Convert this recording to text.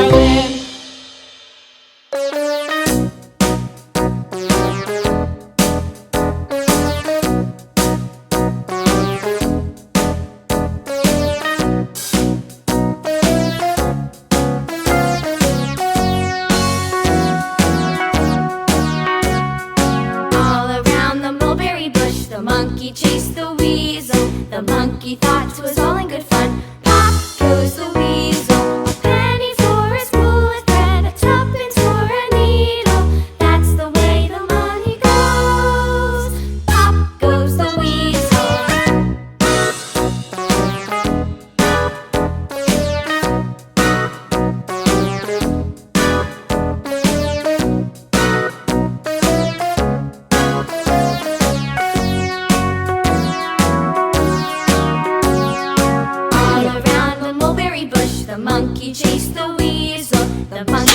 darling. The monkey chased the weasel. The monkey thought 'twas all in good fun. Pop goes the weasel. A penny for a spool of thread, a tuppence for a needle. That's the way the money goes. Pop goes the weasel. The monkey chased the weasel. The monkey